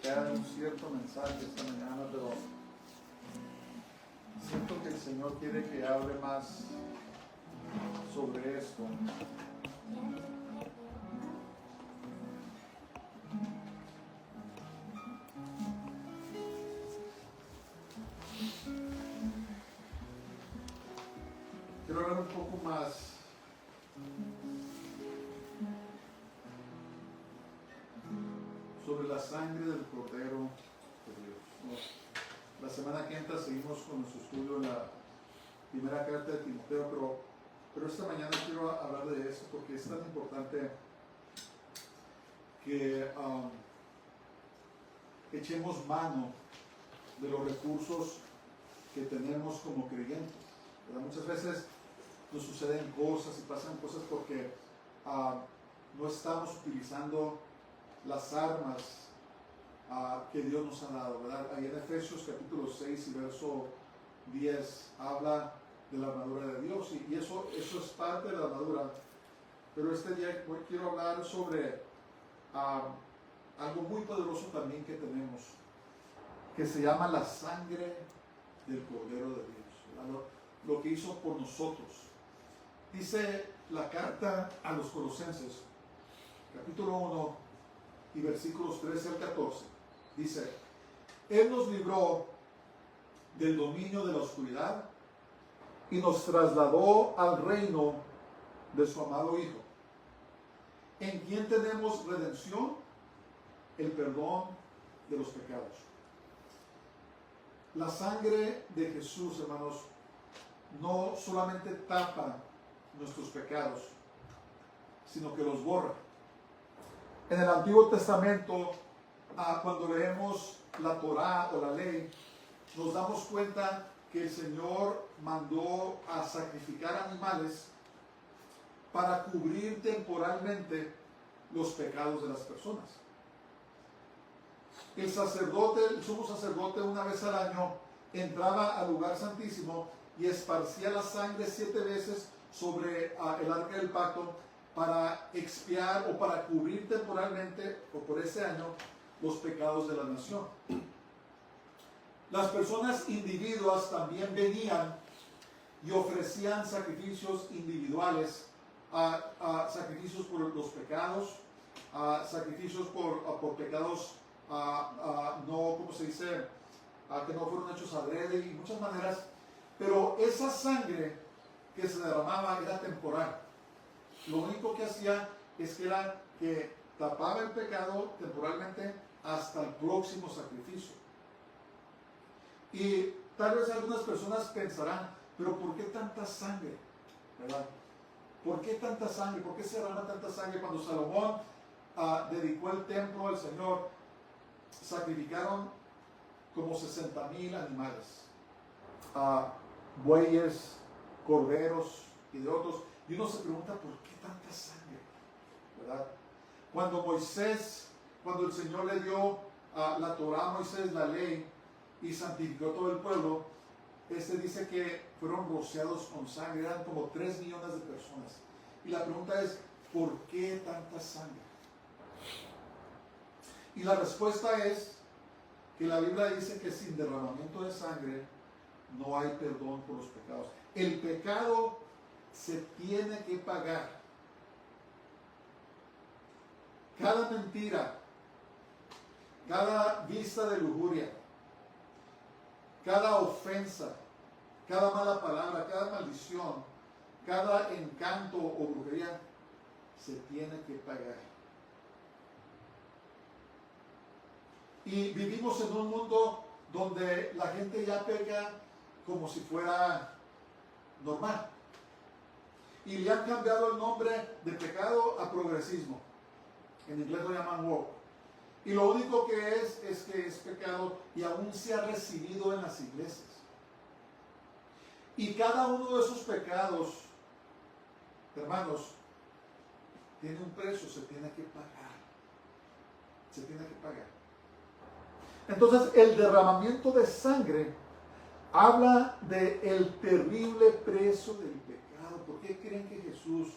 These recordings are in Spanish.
predicar un cierto mensaje esta mañana, pero siento que el Señor quiere que hable más sobre esto. Quiero hablar un poco más sobre la sangre del Cordero de Dios. La semana que entra seguimos con nuestro estudio en la primera carta de Timoteo, pero esta mañana quiero hablar de eso porque es tan importante que echemos mano de los recursos que tenemos como creyentes, ¿verdad? Muchas veces nos suceden cosas y pasan cosas porque no estamos utilizando las armas que Dios nos ha dado, ¿verdad? Ahí en Efesios capítulo 6 y verso 10 habla de la armadura de Dios y eso es parte de la armadura, pero este día hoy quiero hablar sobre algo muy poderoso también que tenemos, que se llama la sangre del Cordero de Dios, ¿verdad? Lo que hizo por nosotros. Dice la carta a los Colosenses, capítulo 1 y versículos 13 al 14, dice: Él nos libró del dominio de la oscuridad y nos trasladó al reino de su amado Hijo, en quien tenemos redención, el perdón de los pecados. La sangre de Jesús, hermanos, no solamente tapa nuestros pecados, sino que los borra. En el Antiguo Testamento, cuando leemos la Torá o la ley, nos damos cuenta que el Señor mandó a sacrificar animales para cubrir temporalmente los pecados de las personas. El sacerdote, el sumo sacerdote, una vez al año entraba al lugar santísimo y esparcía la sangre 7 veces sobre el arca del pacto para expiar o para cubrir temporalmente o por ese año los pecados de la nación. Las personas individuas también venían y ofrecían sacrificios individuales, sacrificios por los pecados, sacrificios por pecados no, ¿cómo se dice? Que no fueron hechos adrede y muchas maneras, pero esa sangre que se derramaba era temporal. Lo único que hacía es que tapaba el pecado temporalmente hasta el próximo sacrificio. Y tal vez algunas personas pensarán, pero ¿por qué tanta sangre? ¿Verdad? ¿Por qué tanta sangre? ¿Por qué se derrama tanta sangre? Cuando Salomón dedicó el templo al Señor, sacrificaron como 60,000 animales, bueyes, corderos y de otros. Y uno se pregunta, ¿por qué tanta sangre? ¿Verdad? Cuando el Señor le dio la Torá a Moisés, la ley, y santificó todo el pueblo, dice que fueron rociados con sangre, eran como 3 millones de personas. Y la pregunta es, ¿por qué tanta sangre? Y la respuesta es que la Biblia dice que sin derramamiento de sangre no hay perdón por los pecados. El pecado se tiene que pagar. Cada mentira, cada vista de lujuria, cada ofensa, cada mala palabra, cada maldición, cada encanto o brujería se tiene que pagar. Y vivimos en un mundo donde la gente ya peca como si fuera normal. Y le han cambiado el nombre de pecado a progresismo. En inglés lo llaman woke. Y lo único que es que es pecado y aún se ha recibido en las iglesias. Y cada uno de esos pecados, hermanos, tiene un precio, se tiene que pagar. Se tiene que pagar. Entonces, el derramamiento de sangre habla del terrible precio del pecado. ¿Por qué creen que Jesús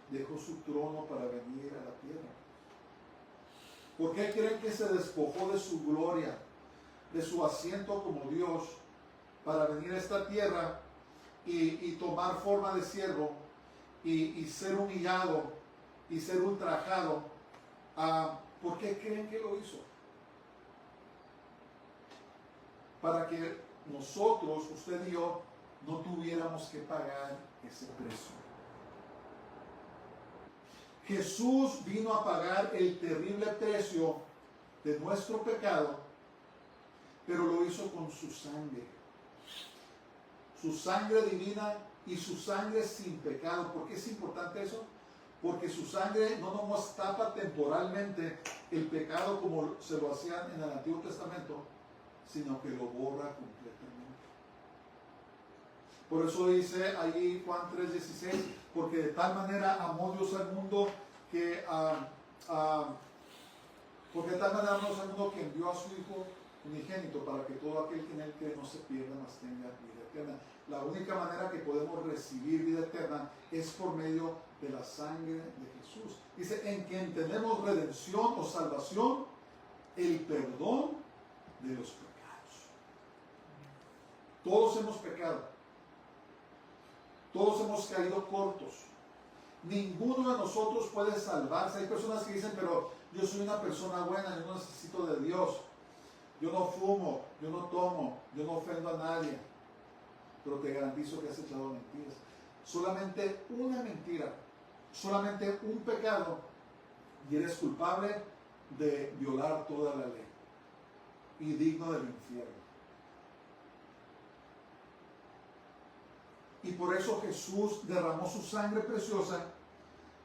dejó su trono para venir a la tierra? ¿Por qué creen que se despojó de su gloria, de su asiento como Dios, para venir a esta tierra y tomar forma de siervo y ser humillado y ser ultrajado? ¿Por qué creen que lo hizo? Para que nosotros, usted y yo, no tuviéramos que pagar ese precio. Jesús vino a pagar el terrible precio de nuestro pecado, pero lo hizo con su sangre. Su sangre divina y su sangre sin pecado. ¿Por qué es importante eso? Porque su sangre no nos tapa temporalmente el pecado como se lo hacían en el Antiguo Testamento, sino que lo borra completamente. Por eso dice ahí Juan 3:16, porque de tal manera amó Dios al mundo que porque de tal manera amó Dios al mundo que envió a su Hijo unigénito para que todo aquel que en él cree no se pierda, mas tenga vida eterna. La única manera que podemos recibir vida eterna es por medio de la sangre de Jesús. Dice, en quien tenemos redención o salvación, el perdón de los pecados. Todos hemos pecado. Todos hemos caído cortos. Ninguno de nosotros puede salvarse. Hay personas que dicen, pero yo soy una persona buena, yo no necesito de Dios. Yo no fumo, yo no tomo, yo no ofendo a nadie. Pero te garantizo que has echado mentiras. Solamente una mentira, solamente un pecado, y eres culpable de violar toda la ley y digno del infierno. Y por eso Jesús derramó su sangre preciosa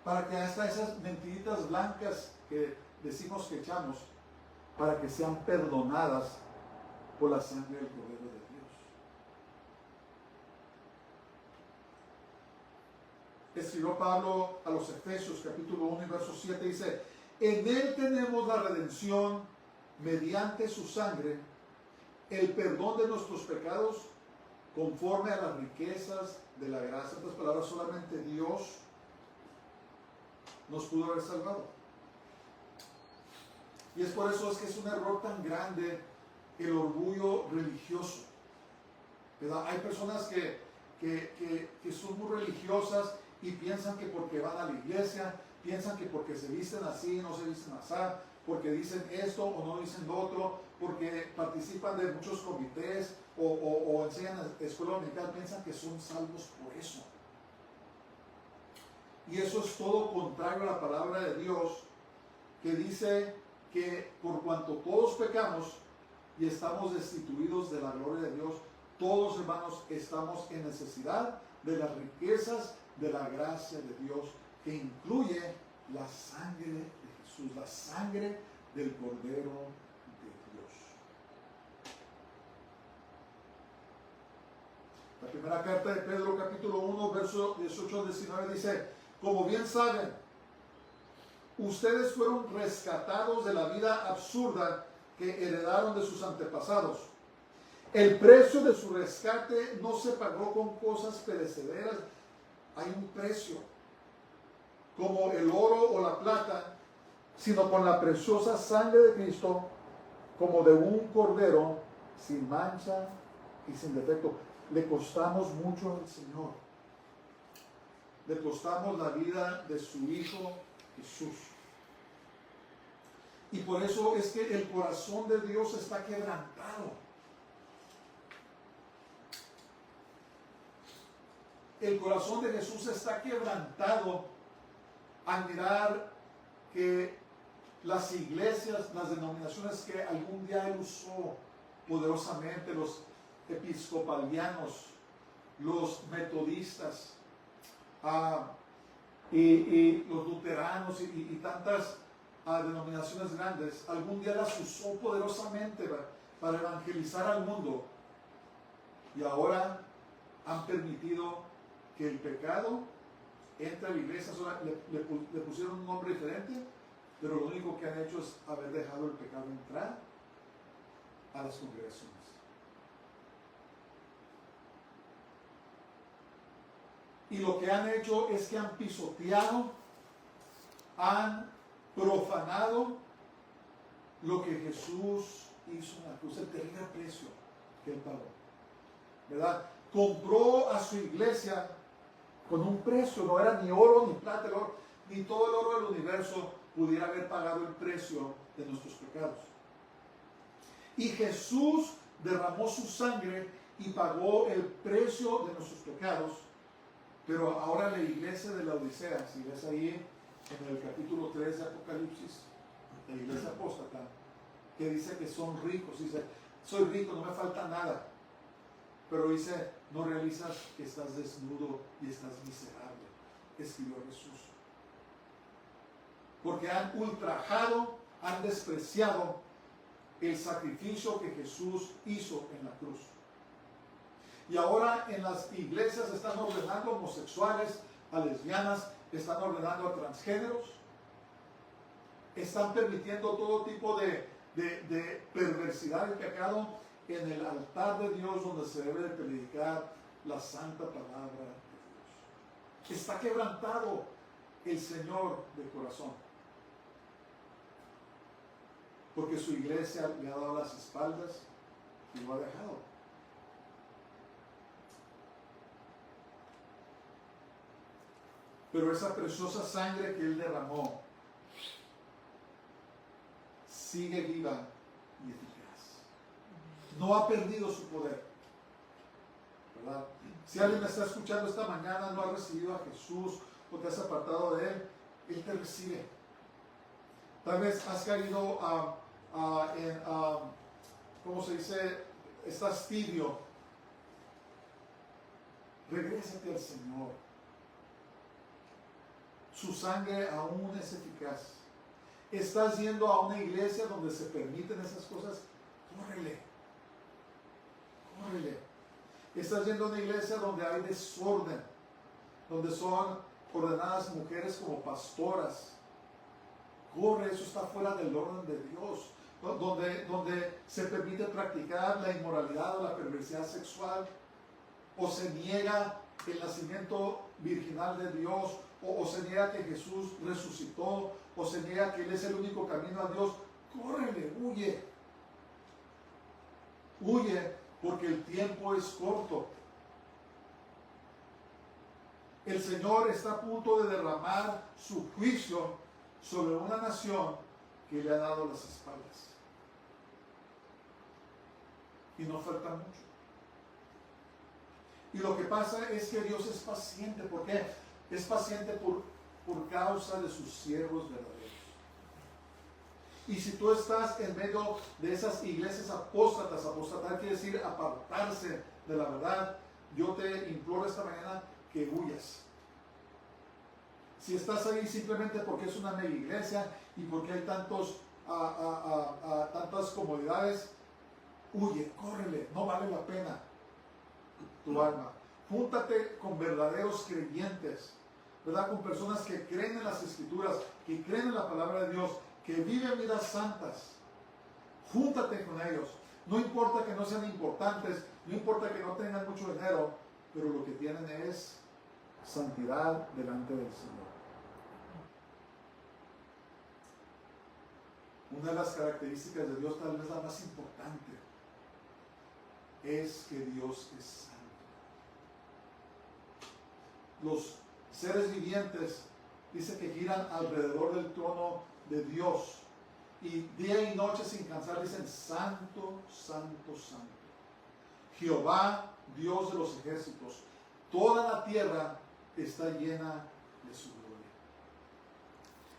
para que hasta esas mentiritas blancas que decimos que echamos, para que sean perdonadas por la sangre del Cordero de Dios. Escribió Pablo a los Efesios capítulo 1 y verso 7, dice, en él tenemos la redención mediante su sangre, el perdón de nuestros pecados, conforme a las riquezas de la gracia. En otras palabras, solamente Dios nos pudo haber salvado. Y es por eso que es un error tan grande el orgullo religioso, ¿verdad? Hay personas que son muy religiosas y piensan que porque van a la iglesia, piensan que porque se visten así, no se visten así, porque dicen esto o no dicen lo otro, porque participan de muchos comités o enseñan en escuela dominical, piensan que son salvos por eso. Y eso es todo contrario a la palabra de Dios, que dice que por cuanto todos pecamos y estamos destituidos de la gloria de Dios, todos, hermanos, estamos en necesidad de las riquezas de la gracia de Dios, que incluye la sangre de Jesús, la sangre del Cordero de Dios. La primera carta de Pedro, capítulo 1, verso 18 al 19, dice, como bien saben, ustedes fueron rescatados de la vida absurda que heredaron de sus antepasados. El precio de su rescate no se pagó con cosas perecederas. Hay un precio, como el oro o la plata, sino con la preciosa sangre de Cristo, como de un cordero sin mancha y sin defecto. Le costamos mucho al Señor. Le costamos la vida de su Hijo Jesús. Y por eso es que el corazón de Dios está quebrantado. El corazón de Jesús está quebrantado al mirar que las iglesias, las denominaciones que algún día Él usó poderosamente, los episcopalianos, los metodistas, y los luteranos y tantas denominaciones grandes, algún día las usó poderosamente para evangelizar al mundo, y ahora han permitido que el pecado entre a la iglesia. Le pusieron un nombre diferente, pero lo único que han hecho es haber dejado el pecado entrar a las congregaciones. Y lo que han hecho es que han pisoteado, han profanado lo que Jesús hizo en la cruz, el terrible precio que Él pagó, ¿verdad? Compró a su iglesia con un precio, no era ni oro ni plata, ni todo el oro del universo pudiera haber pagado el precio de nuestros pecados. Y Jesús derramó su sangre y pagó el precio de nuestros pecados. Pero ahora la iglesia de la Odisea, si ves ahí en el capítulo 3 de Apocalipsis, la iglesia apóstata, que dice que son ricos, dice, soy rico, no me falta nada. Pero dice, no realizas que estás desnudo y estás miserable, escribió Jesús. Porque han ultrajado, han despreciado el sacrificio que Jesús hizo en la cruz. Y ahora en las iglesias están ordenando homosexuales, a lesbianas, están ordenando a transgéneros, están permitiendo todo tipo de perversidad y pecado en el altar de Dios, donde se debe de predicar la santa palabra de Dios. Está quebrantado el Señor de corazón, porque su iglesia le ha dado las espaldas y lo ha dejado. Pero esa preciosa sangre que Él derramó sigue viva y eficaz. No ha perdido su poder, ¿verdad? Si alguien me está escuchando esta mañana, no ha recibido a Jesús o te has apartado de Él, Él te recibe. Tal vez has caído ¿cómo se dice? Estás tibio. Regrésate al Señor. Su sangre aún es eficaz. Estás yendo a una iglesia donde se permiten esas cosas, córrele. Córrele. Estás yendo a una iglesia donde hay desorden, donde son ordenadas mujeres como pastoras. Corre, eso está fuera del orden de Dios. Donde se permite practicar la inmoralidad o la perversidad sexual, o se niega el nacimiento virginal de Dios, o se niega que Jesús resucitó, o se niega que Él es el único camino a Dios. Córrele, huye. Huye, porque el tiempo es corto. El Señor está a punto de derramar su juicio sobre una nación que le ha dado las espaldas. Y no falta mucho. Y lo que pasa es que Dios es paciente. ¿Por qué? Es paciente por causa de sus siervos verdaderos. Y si tú estás en medio de esas iglesias apóstatas, apostatar quiere decir apartarse de la verdad, yo te imploro esta mañana que huyas. Si estás ahí simplemente porque es una mega iglesia y porque hay tantas comodidades, huye, córrele, no vale la pena tu alma. Júntate con verdaderos creyentes, ¿verdad? Con personas que creen en las Escrituras, que creen en la palabra de Dios, que viven vidas santas. Júntate con ellos. No importa que no sean importantes, no importa que no tengan mucho dinero, pero lo que tienen es santidad delante del Señor. Una de las características de Dios, tal vez la más importante, es que Dios es santo. Los seres vivientes dice que giran alrededor del trono de Dios y día y noche sin cansar dicen santo, santo, santo. Jehová, Dios de los ejércitos, toda la tierra está llena de su gloria.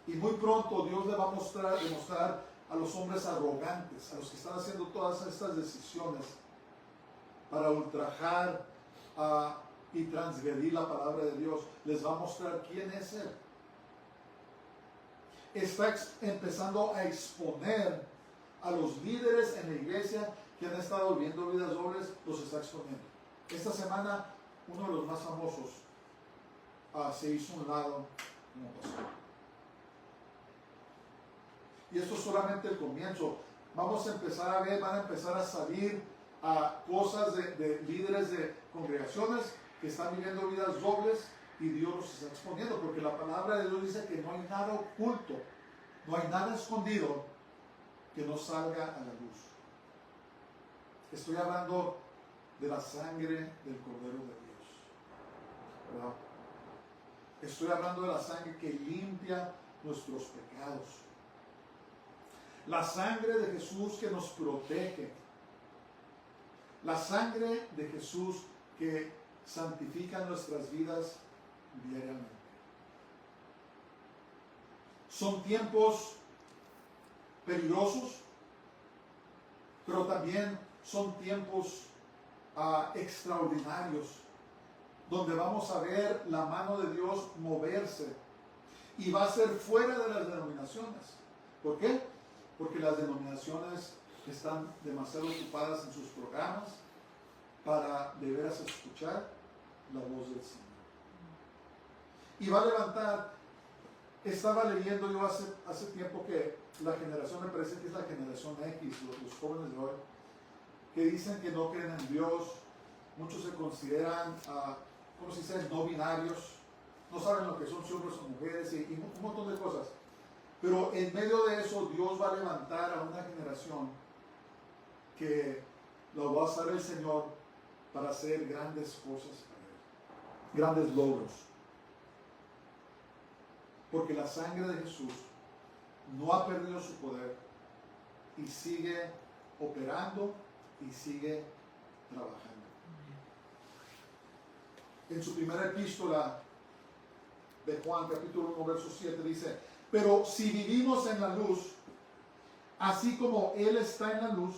Y muy pronto Dios le va a demostrar a los hombres arrogantes, a los que están haciendo todas estas decisiones para ultrajar y transgredir la palabra de Dios, les va a mostrar quién es Él. Está empezando a exponer a los líderes en la iglesia que han estado viviendo vidas dobles, los está exponiendo. Esta semana uno de los más famosos se hizo un lado como pastor. Y esto es solamente el comienzo. Vamos a empezar a ver, van a empezar a salir cosas de líderes de congregaciones que están viviendo vidas dobles y Dios los está exponiendo, porque la palabra de Dios dice que no hay nada oculto, no hay nada escondido que no salga a la luz. Estoy hablando de la sangre del Cordero de Dios, ¿verdad? Estoy hablando de la sangre que limpia nuestros pecados. La sangre de Jesús que nos protege. La sangre de Jesús que santifica nuestras vidas diariamente. Son tiempos peligrosos, pero también son tiempos extraordinarios, donde vamos a ver la mano de Dios moverse, y va a ser fuera de las denominaciones. ¿Por qué? Porque las denominaciones están demasiado ocupadas en sus programas para de veras escuchar la voz del Señor. Y va a levantar. Estaba leyendo yo hace tiempo que la generación, me parece que es la generación X, los jóvenes de hoy, que dicen que no creen en Dios. Muchos se consideran, ¿cómo se dice?, no binarios, no saben lo que son, si hombres o mujeres, y un montón de cosas. Pero en medio de eso, Dios va a levantar a una generación que lo va a usar el Señor para hacer grandes cosas para Él, grandes logros. Porque la sangre de Jesús no ha perdido su poder y sigue operando y sigue trabajando. En su primera epístola de Juan, capítulo 1, verso 7, dice: pero si vivimos en la luz, así como Él está en la luz,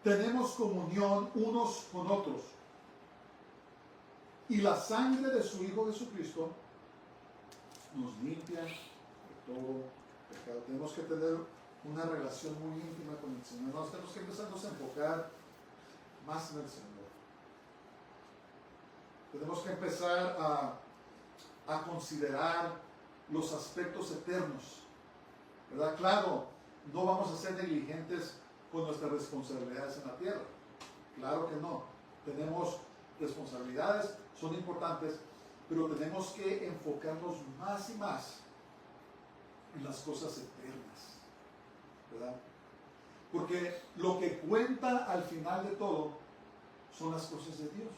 tenemos comunión unos con otros. Y la sangre de su Hijo Jesucristo nos limpia de todo pecado. Tenemos que tener una relación muy íntima con el Señor. Nos tenemos que empezarnos a enfocar más en el Señor. Tenemos que empezar a considerar los aspectos eternos, ¿verdad? Claro, no vamos a ser negligentes con nuestras responsabilidades en la tierra. Claro que no. Tenemos responsabilidades, son importantes, pero tenemos que enfocarnos más y más en las cosas eternas, ¿verdad? Porque lo que cuenta al final de todo son las cosas de Dios.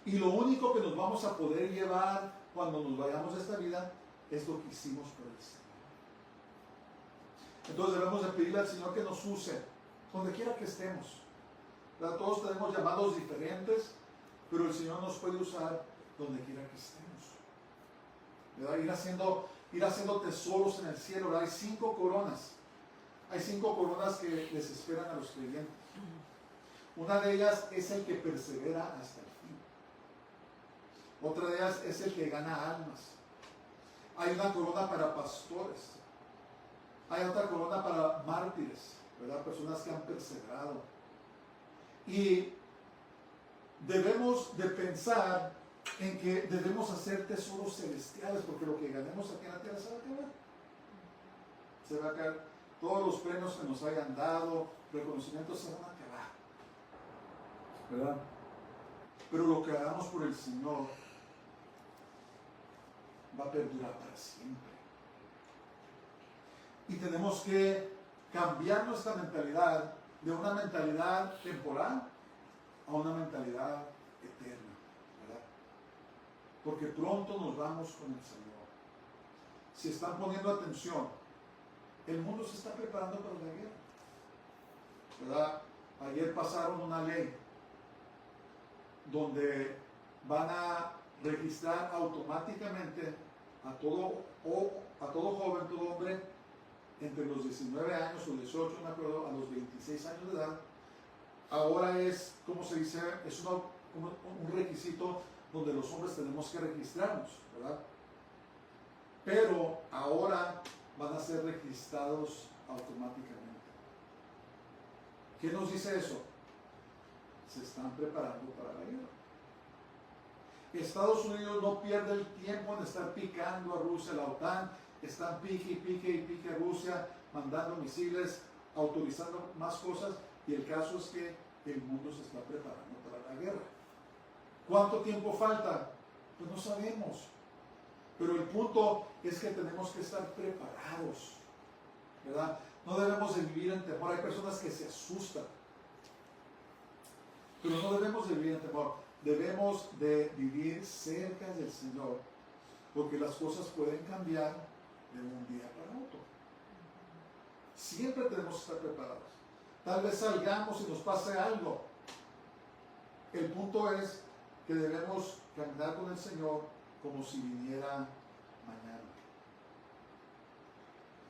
Y lo único que nos vamos a poder llevar cuando nos vayamos de esta vida es lo que hicimos por el Señor. Entonces debemos de pedirle al Señor que nos use donde quiera que estemos, ¿verdad? Todos tenemos llamados diferentes, pero el Señor nos puede usar donde quiera que estemos, ¿verdad? Ir haciendo tesoros en el cielo, ¿verdad? Hay 5 coronas. Hay 5 coronas que les esperan a los creyentes. Una de ellas es el que persevera hasta el fin. Otra de ellas es el que gana almas. Hay una corona para pastores. Hay otra corona para mártires, ¿verdad? Personas que han perseverado. Y debemos de pensar en que debemos hacer tesoros celestiales, porque lo que ganemos aquí en la tierra se va a acabar. Se va a acabar. Todos los premios que nos hayan dado, reconocimientos, se van a acabar, ¿verdad? Pero lo que hagamos por el Señor va a perdurar para siempre. Y tenemos que cambiar nuestra mentalidad de una mentalidad temporal a una mentalidad eterna, ¿verdad? Porque pronto nos vamos con el Señor. Si están poniendo atención, el mundo se está preparando para la guerra, ¿verdad? Ayer pasaron una ley donde van a registrar automáticamente a todo joven, todo hombre entre los 19 años o 18, me acuerdo, a los 26 años de edad. Ahora es, ¿cómo se dice? Es un requisito donde los hombres tenemos que registrarnos, ¿verdad? Pero ahora van a ser registrados automáticamente. ¿Qué nos dice eso? Se están preparando para la guerra. Estados Unidos no pierde el tiempo en estar picando a Rusia. La OTAN están pique a Rusia, mandando misiles, autorizando más cosas, y el caso es que el mundo se está preparando para la guerra. ¿Cuánto tiempo falta? Pues no sabemos. Pero el punto es que tenemos que estar preparados, ¿verdad? No debemos de vivir en temor. Hay personas que se asustan. Pero no debemos de vivir en temor. Debemos de vivir cerca del Señor. Porque las cosas pueden cambiar de un día para otro. Siempre tenemos que estar preparados. Tal vez salgamos y nos pase algo. El punto es que debemos caminar con el Señor como si viniera mañana.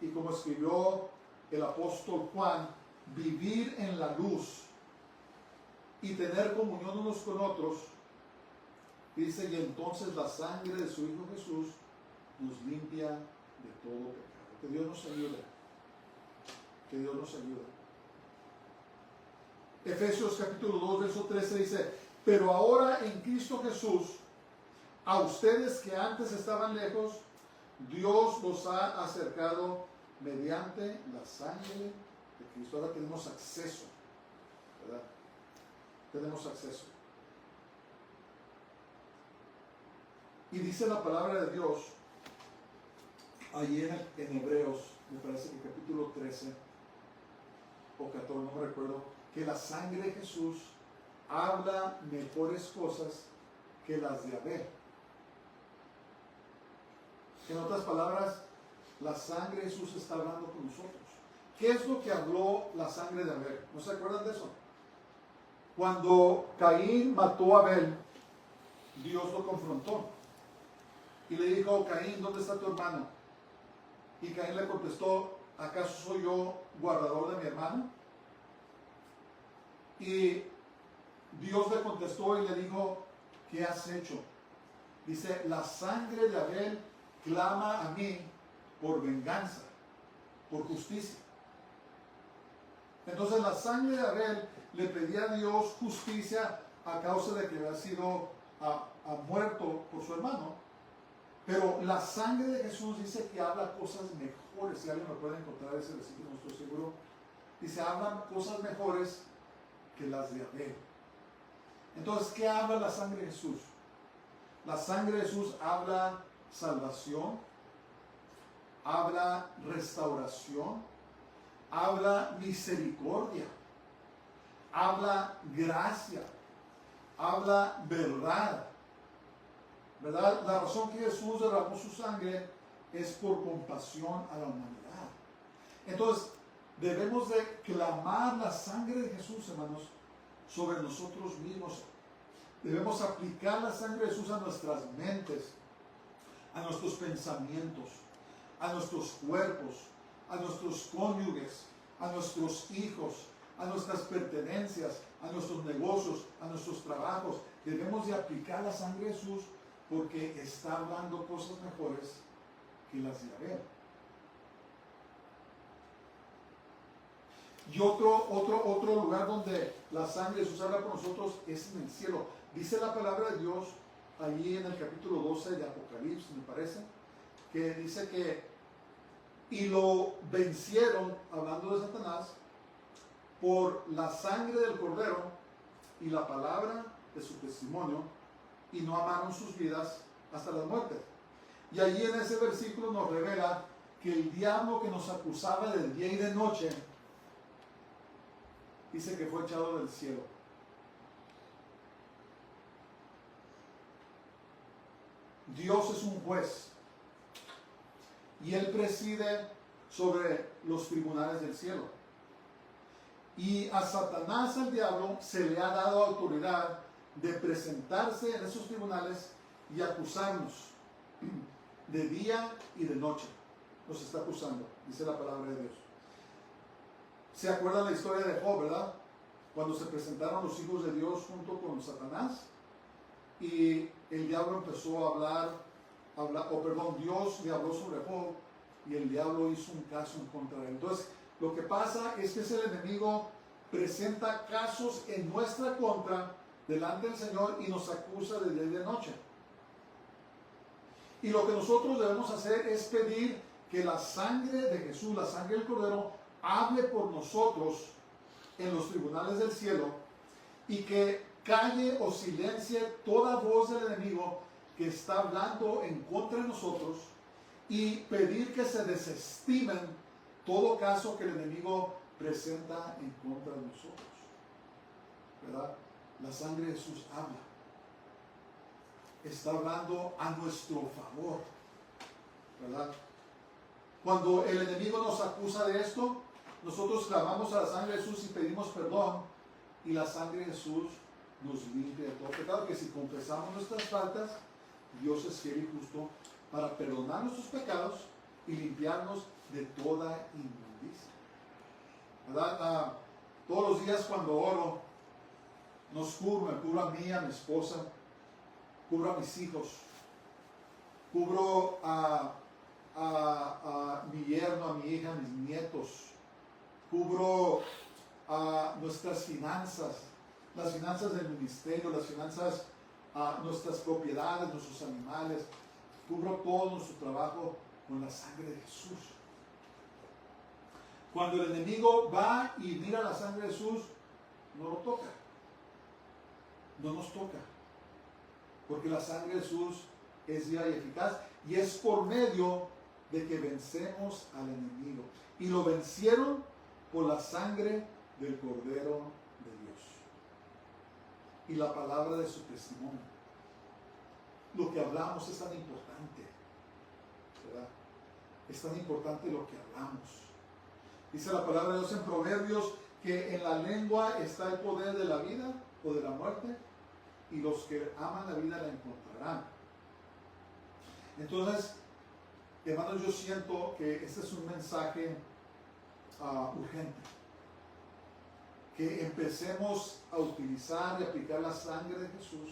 Y como escribió el apóstol Juan, vivir en la luz y tener comunión unos con otros, dice, y entonces la sangre de su Hijo Jesús nos limpia de todo pecado. Que Dios nos ayude. Que Dios nos ayude. Efesios capítulo 2, verso 13 dice, pero ahora en Cristo Jesús, a ustedes que antes estaban lejos, Dios los ha acercado mediante la sangre de Cristo. Ahora tenemos acceso, ¿verdad? Tenemos acceso. Y dice la palabra de Dios, allí en Hebreos, me parece que capítulo 13 o 14, no me recuerdo, que la sangre de Jesús habla mejores cosas que las de Abel. En otras palabras, la sangre de Jesús está hablando con nosotros. ¿Qué es lo que habló la sangre de Abel? ¿No se acuerdan de eso? Cuando Caín mató a Abel, Dios lo confrontó y le dijo, Caín, ¿dónde está tu hermano? Y Caín le contestó, ¿acaso soy yo guardador de mi hermano? Y Dios le contestó y le dijo, ¿qué has hecho? Dice, la sangre de Abel clama a mí por venganza, por justicia. Entonces la sangre de Abel le pedía a Dios justicia a causa de que había sido muerto por su hermano. Pero la sangre de Jesús dice que habla cosas mejores. Si alguien me puede encontrar ese versículo, no estoy seguro. Dice, hablan cosas mejores que las de Abel. Entonces, ¿qué habla la sangre de Jesús? La sangre de Jesús habla salvación, habla restauración, habla misericordia, habla gracia, habla verdad. ¿Verdad? La razón que Jesús derramó su sangre es por compasión a la humanidad. Entonces, debemos de clamar la sangre de Jesús, hermanos, sobre nosotros mismos. Debemos aplicar la sangre de Jesús a nuestras mentes, a nuestros pensamientos, a nuestros cuerpos, a nuestros cónyuges, a nuestros hijos, a nuestras pertenencias, a nuestros negocios, a nuestros trabajos. Debemos de aplicar la sangre de Jesús porque está hablando cosas mejores que las de Abel. Y otro lugar donde la sangre de Jesús habla por nosotros es en el cielo. Dice la palabra de Dios allí en el capítulo 12 de Apocalipsis, me parece, que dice que y lo vencieron, hablando de Satanás, por la sangre del Cordero y la palabra de su testimonio, y no amaron sus vidas hasta la muerte. Y allí en ese versículo nos revela que el diablo que nos acusaba de día y de noche, dice que fue echado del cielo. Dios es un juez y Él preside sobre los tribunales del cielo. Y a Satanás, al diablo, se le ha dado autoridad de presentarse en esos tribunales y acusarnos de día y de noche. Nos está acusando, dice la palabra de Dios. ¿Se acuerdan la historia de Job, verdad? Cuando se presentaron los hijos de Dios junto con Satanás y el diablo empezó a hablar, Dios le habló sobre Job y el diablo hizo un caso en contra de él. Entonces, lo que pasa es que el enemigo presenta casos en nuestra contra delante del Señor y nos acusa de día y de noche. Y lo que nosotros debemos hacer es pedir que la sangre de Jesús, la sangre del Cordero, hable por nosotros en los tribunales del cielo y que calle o silencie toda voz del enemigo que está hablando en contra de nosotros y pedir que se desestimen todo caso que el enemigo presenta en contra de nosotros, ¿verdad? La sangre de Jesús habla. Está hablando a nuestro favor, ¿verdad? Cuando el enemigo nos acusa de esto, nosotros clamamos a la sangre de Jesús y pedimos perdón, y la sangre de Jesús nos limpia de todo pecado, que si confesamos nuestras faltas, Dios es fiel y justo para perdonar nuestros pecados y limpiarnos de toda inmundicia, ¿verdad? Todos los días cuando oro, me cubro a mí, a mi esposa, cubro a mis hijos, cubro a mi yerno, a mi hija, a mis nietos, cubro a nuestras finanzas, las finanzas del ministerio, las finanzas, nuestras propiedades, nuestros animales, cubro todo nuestro trabajo con la sangre de Jesús. Cuando el enemigo va y mira la sangre de Jesús, no lo toca, no nos toca, porque la sangre de Jesús es viva y eficaz, y es por medio de que vencemos al enemigo, y lo vencieron por la sangre del Cordero de Dios y la palabra de su testimonio. Lo que hablamos es tan importante, ¿verdad? Es tan importante lo que hablamos. Dice la palabra de Dios en Proverbios que en la lengua está el poder de la vida o de la muerte, y los que aman la vida la encontrarán. Entonces, hermanos, yo siento que este es un mensaje urgente, que empecemos a utilizar y aplicar la sangre de Jesús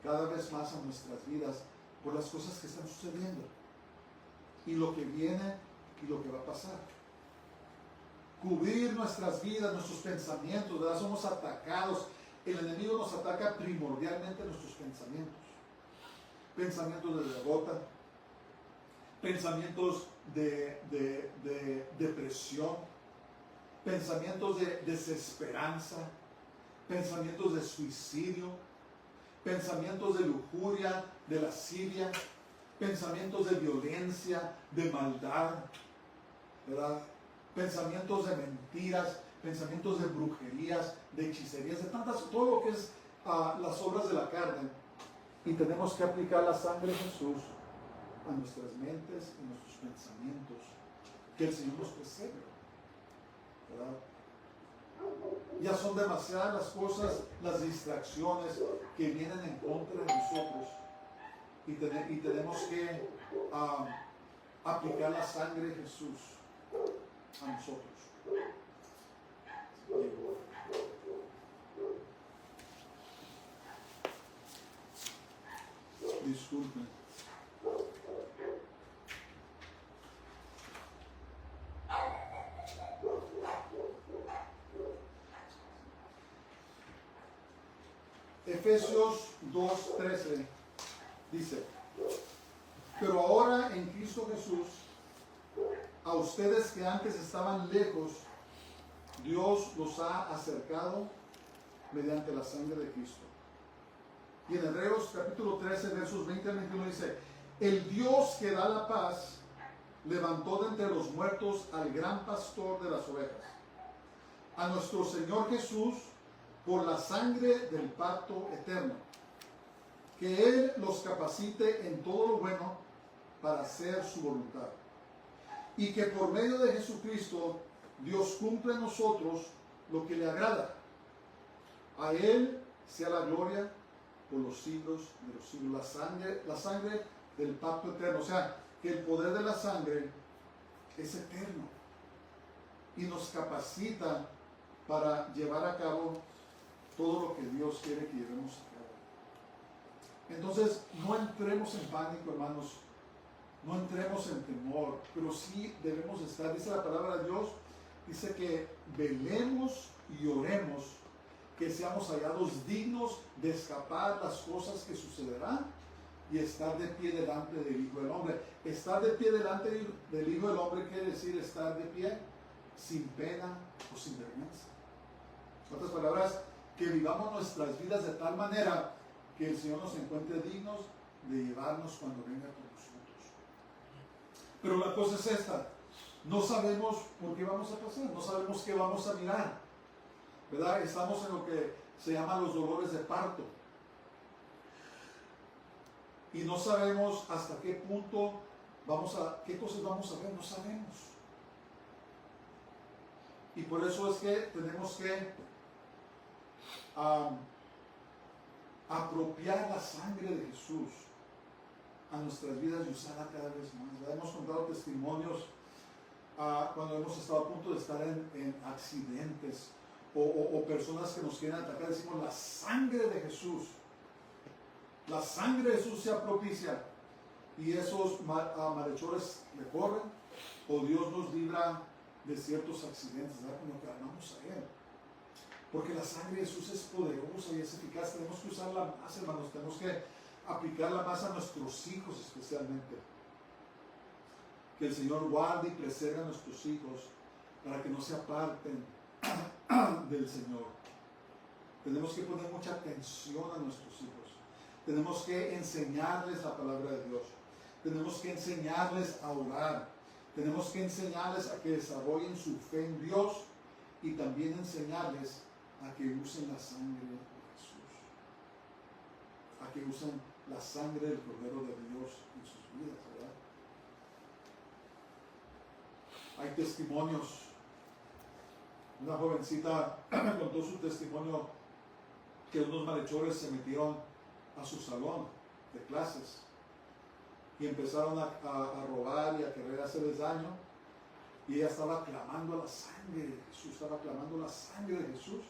cada vez más a nuestras vidas por las cosas que están sucediendo y lo que viene y lo que va a pasar. Cubrir nuestras vidas, nuestros pensamientos, ¿verdad? Somos atacados. El enemigo nos ataca primordialmente nuestros pensamientos. Pensamientos de derrota, pensamientos de depresión, pensamientos de desesperanza, pensamientos de suicidio, pensamientos de lujuria, de lascivia, pensamientos de violencia, de maldad, ¿verdad? Pensamientos de mentiras, pensamientos de brujerías, de hechicerías, de tantas, todo lo que es las obras de la carne. Y tenemos que aplicar la sangre de Jesús a nuestras mentes y nuestros pensamientos, que el Señor nos preserve, ¿verdad? Ya son demasiadas las cosas, las distracciones que vienen en contra de nosotros, y tenemos que aplicar la sangre de Jesús a nosotros. Disculpen. Efesios 2:13 dice: pero ahora en Cristo Jesús, a ustedes que antes estaban lejos, Dios los ha acercado mediante la sangre de Cristo. Y en Hebreos capítulo 13, versos 20 al 21 dice: el Dios que da la paz levantó de entre los muertos al gran pastor de las ovejas, a nuestro Señor Jesús, por la sangre del pacto eterno, que Él los capacite en todo lo bueno para hacer su voluntad, y que por medio de Jesucristo Dios cumple en nosotros lo que le agrada. A Él sea la gloria por los siglos de los siglos. La sangre del pacto eterno, o sea, que el poder de la sangre es eterno y nos capacita para llevar a cabo todo lo que Dios quiere que llevemos a cabo. Entonces, no entremos en pánico, hermanos, no entremos en temor, pero sí debemos estar, dice la palabra de Dios, dice que velemos y oremos, que seamos hallados dignos de escapar las cosas que sucederán y estar de pie delante del Hijo del Hombre. Estar de pie delante del Hijo del Hombre quiere decir estar de pie sin pena o sin vergüenza. En otras palabras, que vivamos nuestras vidas de tal manera que el Señor nos encuentre dignos de llevarnos cuando venga con nosotros. Pero la cosa es esta: No sabemos por qué vamos a pasar, no sabemos qué vamos a mirar, ¿verdad? Estamos en lo que se llama los dolores de parto. Y no sabemos hasta qué punto qué cosas vamos a ver, no sabemos. Y por eso es que tenemos que apropiar la sangre de Jesús a nuestras vidas y usarla cada vez más. Ya hemos contado testimonios cuando hemos estado a punto de estar en accidentes o personas que nos quieren atacar. Decimos, la sangre de Jesús. La sangre de Jesús sea propicia y esos malhechores le corren, o Dios nos libra de ciertos accidentes, ¿verdad? Cuando clamamos a Él. Porque la sangre de Jesús es poderosa y es eficaz. Tenemos que usarla más, hermanos. Tenemos que aplicarla más a nuestros hijos especialmente. Que el Señor guarde y preserve a nuestros hijos para que no se aparten del Señor. Tenemos que poner mucha atención a nuestros hijos. Tenemos que enseñarles la palabra de Dios. Tenemos que enseñarles a orar. Tenemos que enseñarles a que desarrollen su fe en Dios y también enseñarles a que usen la sangre de Jesús. A que usen la sangre del Cordero de Dios en sus vidas, ¿verdad? Hay testimonios. Una jovencita contó su testimonio que unos malhechores se metieron a su salón de clases y empezaron a robar y a querer hacerles daño, y ella estaba clamando a la sangre de Jesús, estaba clamando la sangre de Jesús,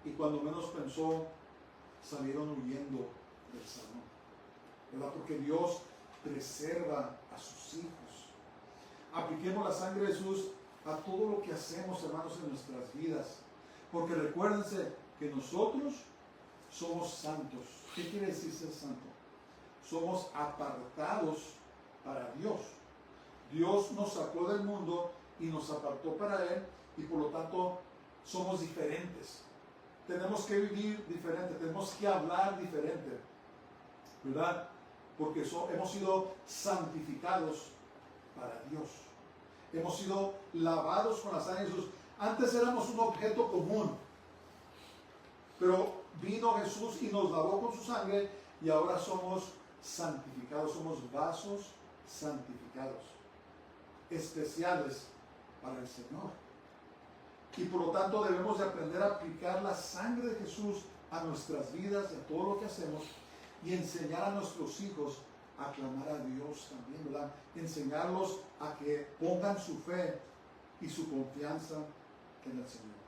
y cuando menos pensó salieron huyendo del salón, ¿verdad? Porque Dios preserva a sus hijos. Apliquemos la sangre de Jesús a todo lo que hacemos, hermanos, en nuestras vidas, porque recuérdense que nosotros somos santos. ¿Qué quiere decir ser santo? Somos apartados para Dios. Dios nos sacó del mundo y nos apartó para Él, y por lo tanto somos diferentes. Tenemos que vivir diferente, tenemos que hablar diferente, ¿verdad? Porque hemos sido santificados para Dios. Hemos sido lavados con la sangre de Jesús. Antes éramos un objeto común, pero vino Jesús y nos lavó con su sangre, y ahora somos santificados, somos vasos santificados, especiales para el Señor. Y por lo tanto debemos de aprender a aplicar la sangre de Jesús a nuestras vidas y a todo lo que hacemos, y enseñar a nuestros hijos a clamar a Dios también, ¿verdad? Enseñarlos a que pongan su fe y su confianza en el Señor.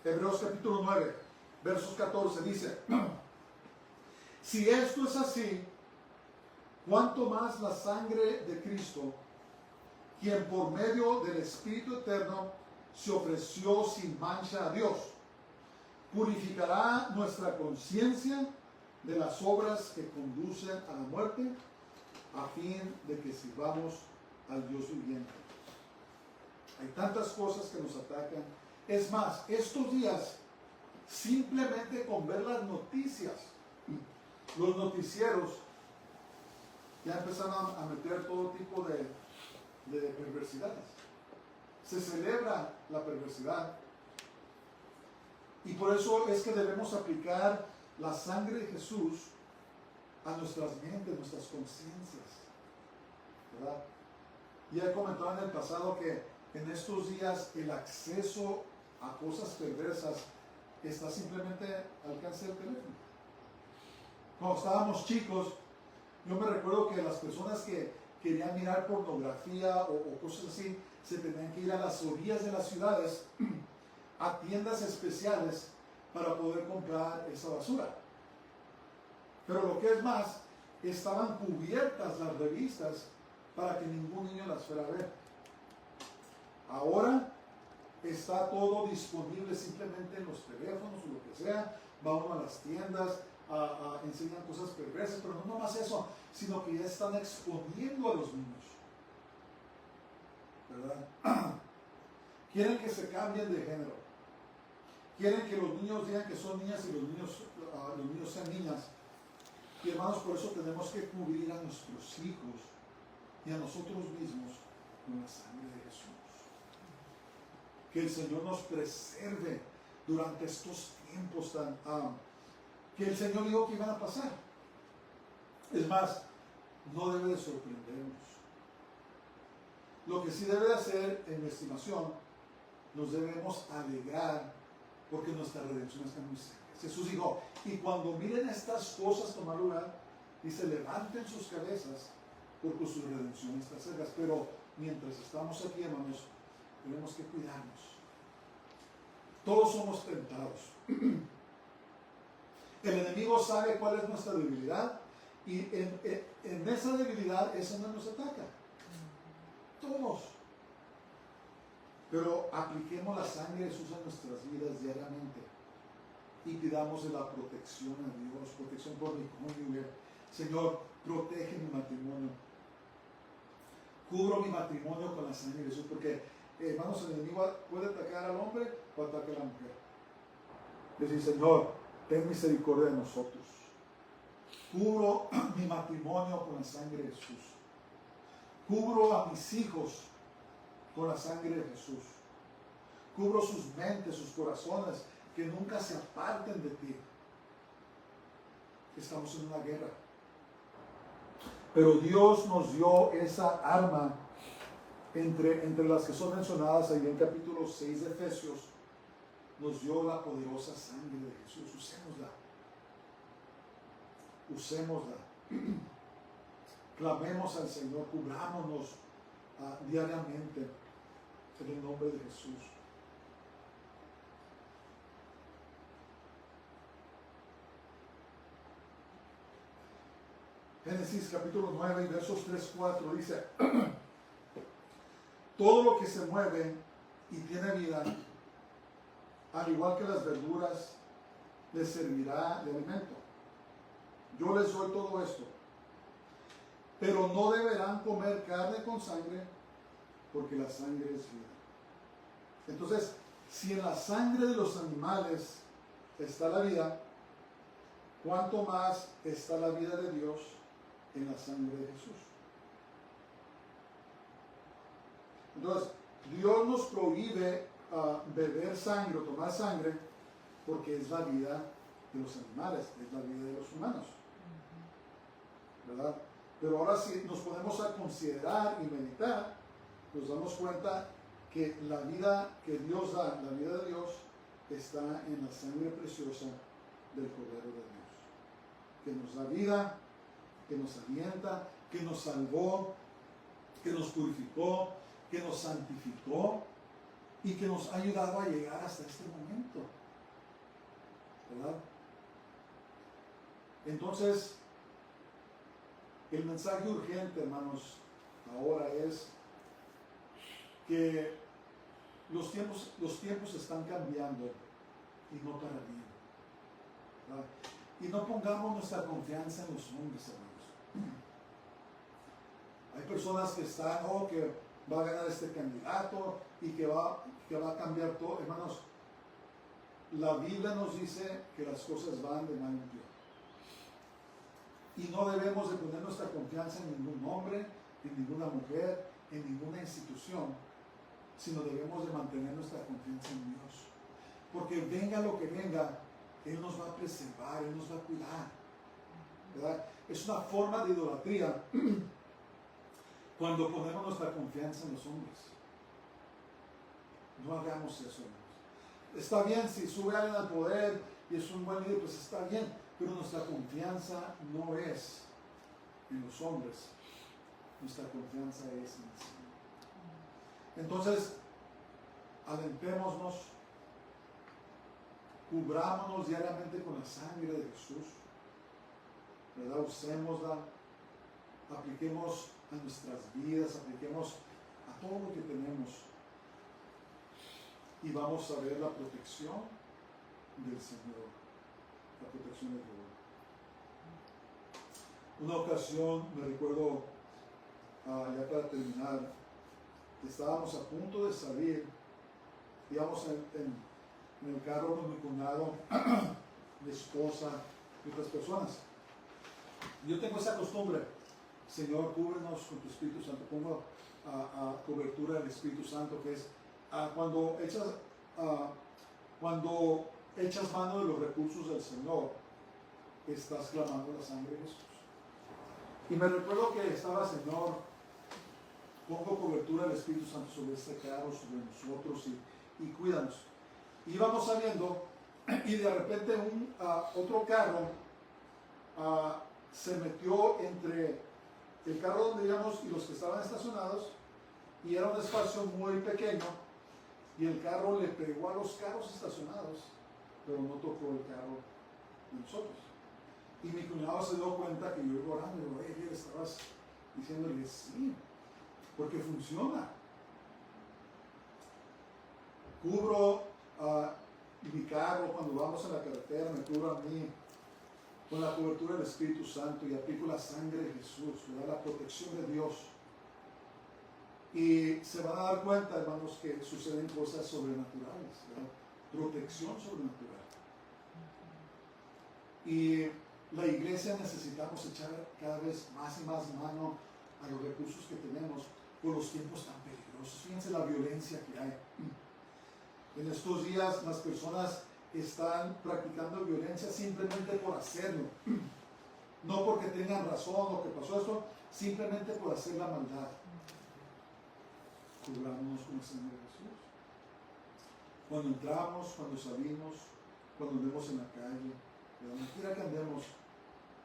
Hebreos capítulo 9, versos 14 dice: si esto es así, ¿cuánto más la sangre de Cristo, quien por medio del Espíritu Eterno se ofreció sin mancha a Dios, purificará nuestra conciencia de las obras que conducen a la muerte, a fin de que sirvamos al Dios viviente? Hay tantas cosas que nos atacan. Es más, estos días, simplemente con ver las noticias, los noticieros ya empezaron a meter todo tipo de perversidades. Se celebra la perversidad, y por eso es que debemos aplicar la sangre de Jesús a nuestras mentes, nuestras conciencias, ¿verdad? Ya he comentado en el pasado que en estos días el acceso a cosas perversas está simplemente al alcance del teléfono. Cuando estábamos chicos, yo me recuerdo que las personas que querían mirar pornografía o cosas así, se tenían que ir a las orillas de las ciudades, a tiendas especiales, para poder comprar esa basura. Pero lo que es más, estaban cubiertas las revistas para que ningún niño las fuera a ver. Ahora está todo disponible simplemente en los teléfonos o lo que sea. Va uno a las tiendas, enseñan cosas perversas, pero no nomás eso, sino que ya están exponiendo a los niños, ¿verdad? Quieren que se cambien de género. Quieren que los niños digan que son niñas y los niños sean niñas. Y hermanos, por eso tenemos que cubrir a nuestros hijos y a nosotros mismos con la sangre de Jesús. Que el Señor nos preserve durante estos tiempos tan que el Señor dijo que iban a pasar. Es más, no debe de sorprendernos. Lo que sí debe de hacer, en mi estimación, nos debemos alegrar porque nuestra redención está muy cerca. Jesús dijo, y cuando miren estas cosas tomar lugar, dice, levanten sus cabezas porque su redención está cerca. Pero mientras estamos aquí, hermanos, tenemos que cuidarnos. Todos somos tentados. El enemigo sabe cuál es nuestra debilidad y en esa debilidad es donde nos ataca. Todos. Pero apliquemos la sangre de Jesús en nuestras vidas diariamente y pidamos de la protección a Dios, protección por mi cónyuge. Señor, protege mi matrimonio. Cubro mi matrimonio con la sangre de Jesús, porque, hermanos, el enemigo puede atacar al hombre o atacar a la mujer. Decir, Señor, ten misericordia de nosotros. Cubro mi matrimonio con la sangre de Jesús. Cubro a mis hijos con la sangre de Jesús. Cubro sus mentes, sus corazones, que nunca se aparten de ti. Estamos en una guerra. Pero Dios nos dio esa arma entre las que son mencionadas ahí en capítulo 6 de Efesios. Nos dio la poderosa sangre de Jesús. Usémosla. Usémosla. Clamemos al Señor, cubrámonos diariamente en el nombre de Jesús. Génesis capítulo 9 y versos 3-4 dice, todo lo que se mueve y tiene vida, al igual que las verduras, les servirá de alimento. Yo les doy todo esto, pero no deberán comer carne con sangre, porque la sangre es vida. Entonces, si en la sangre de los animales está la vida, ¿cuánto más está la vida de Dios en la sangre de Jesús? Entonces, Dios nos prohíbe beber sangre o tomar sangre porque es la vida de los animales, es la vida de los humanos, ¿verdad? Pero ahora si nos ponemos a considerar y meditar, nos damos cuenta que la vida que Dios da, la vida de Dios, está en la sangre preciosa del Cordero de Dios, que nos da vida, que nos alienta, que nos salvó, que nos purificó, que nos santificó y que nos ha ayudado a llegar hasta este momento, ¿verdad? Entonces, el mensaje urgente, hermanos, ahora es que los tiempos están cambiando y no para bien, ¿verdad? Y no pongamos nuestra confianza en los hombres, hermanos. Hay personas que están, que va a ganar este candidato y que va a cambiar todo. Hermanos, la Biblia nos dice que las cosas van de mal en peor. Y no debemos de poner nuestra confianza en ningún hombre, en ninguna mujer, en ninguna institución, sino debemos de mantener nuestra confianza en Dios. Porque venga lo que venga, Él nos va a preservar, Él nos va a cuidar, ¿verdad? Es una forma de idolatría cuando ponemos nuestra confianza en los hombres. No hagamos eso, hermanos. Está bien si sube alguien al poder y es un buen líder, pues está bien, pero nuestra confianza no es en los hombres, nuestra confianza es en el Señor. Entonces, alentémonos, cubrámonos diariamente con la sangre de Jesús, ¿verdad? Usémosla, apliquemos a nuestras vidas, apliquemos a todo lo que tenemos y vamos a ver la protección del Señor, la protección de Dios. Una ocasión, me recuerdo, ya para terminar, estábamos a punto de salir, íbamos en el carro con mi cuñado, mi esposa y otras personas. Yo tengo esa costumbre, Señor, cúbrenos con tu Espíritu Santo. Pongo cobertura del Espíritu Santo, que es cuando echas mano de los recursos del Señor, estás clamando la sangre de Jesús. Y me recuerdo que estaba, Señor, pongo cobertura del Espíritu Santo sobre este carro, sobre nosotros, y cuídanos. Íbamos saliendo y de repente otro carro se metió entre el carro donde íbamos y los que estaban estacionados, y era un espacio muy pequeño, y el carro le pegó a los carros estacionados, pero no tocó el carro de nosotros. Y mi cuñado se dio cuenta que yo iba orando, y digo, hey, estabas diciéndole, sí, porque funciona. Cubro mi carro cuando vamos en la carretera, me cubro a mí con la cobertura del Espíritu Santo y aplico la sangre de Jesús, ¿verdad? La protección de Dios. Y se van a dar cuenta, hermanos, que suceden cosas sobrenaturales, ¿verdad? Protección sobrenatural. Y la iglesia necesitamos echar cada vez más y más mano a los recursos que tenemos por los tiempos tan peligrosos. Fíjense la violencia que hay. En estos días las personas están practicando violencia simplemente por hacerlo. No porque tengan razón o que pasó esto, simplemente por hacer la maldad. Cubrámonos con la sangre de Jesús. Cuando entramos, cuando salimos, cuando andemos en la calle, donde quiera que andemos,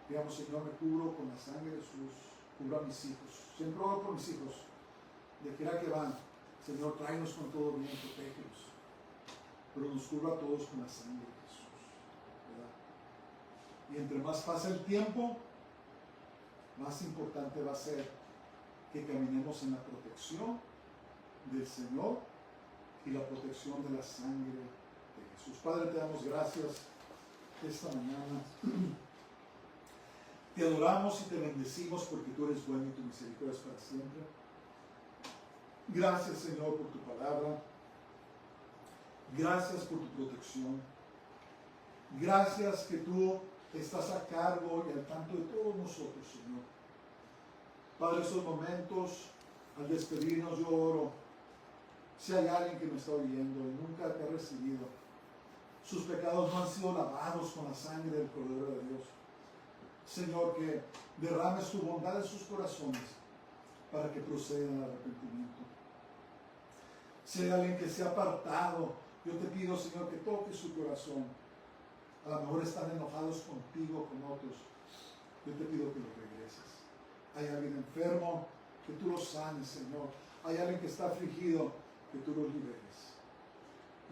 digamos, Señor, me cubro con la sangre de Jesús, cubro a mis hijos. Siempre oro por mis hijos. De quiera que van, Señor, tráenos con todo bien, protégelos. Pero nos cubra a todos con la sangre de Jesús, ¿verdad? Y entre más pasa el tiempo, más importante va a ser que caminemos en la protección del Señor y la protección de la sangre de Jesús. Padre, te damos gracias esta mañana. Te adoramos y te bendecimos porque tú eres bueno y tu misericordia es para siempre. Gracias, Señor, por tu palabra. Gracias por tu protección. Gracias que tú estás a cargo y al tanto de todos nosotros, Señor. Padre, esos momentos, al despedirnos, yo oro. Si hay alguien que me está oyendo y nunca te ha recibido, sus pecados no han sido lavados con la sangre del Cordero de Dios. Señor, que derrames tu bondad en sus corazones para que procedan al arrepentimiento. Si hay alguien que se ha apartado, yo te pido, Señor, que toques su corazón. A lo mejor están enojados contigo, con otros. Yo te pido que los regreses. Hay alguien enfermo, que tú los sanes, Señor. Hay alguien que está afligido, que tú los liberes.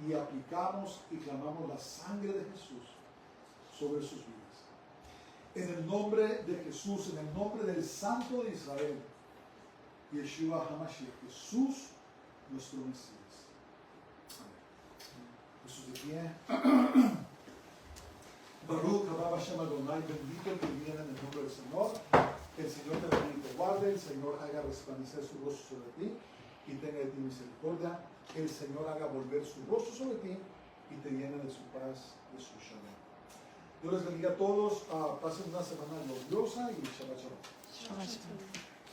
Y aplicamos y clamamos la sangre de Jesús sobre sus vidas. En el nombre de Jesús, en el nombre del Santo de Israel, Yeshua HaMashiach, Jesús, nuestro Mesías. Amén. Jesús de pie. Baruch Haba Hashem Adonai, bendito el que viene en el nombre del Señor. El Señor te bendiga y te guarde, el Señor haga resplandecer su rostro sobre ti y tenga de ti misericordia. El Señor haga volver su rostro sobre ti y te llene de su paz, de su shalom. Dios les bendiga a todos. Pasen una semana gloriosa y Shabbat Shalom. Shabbat shalom.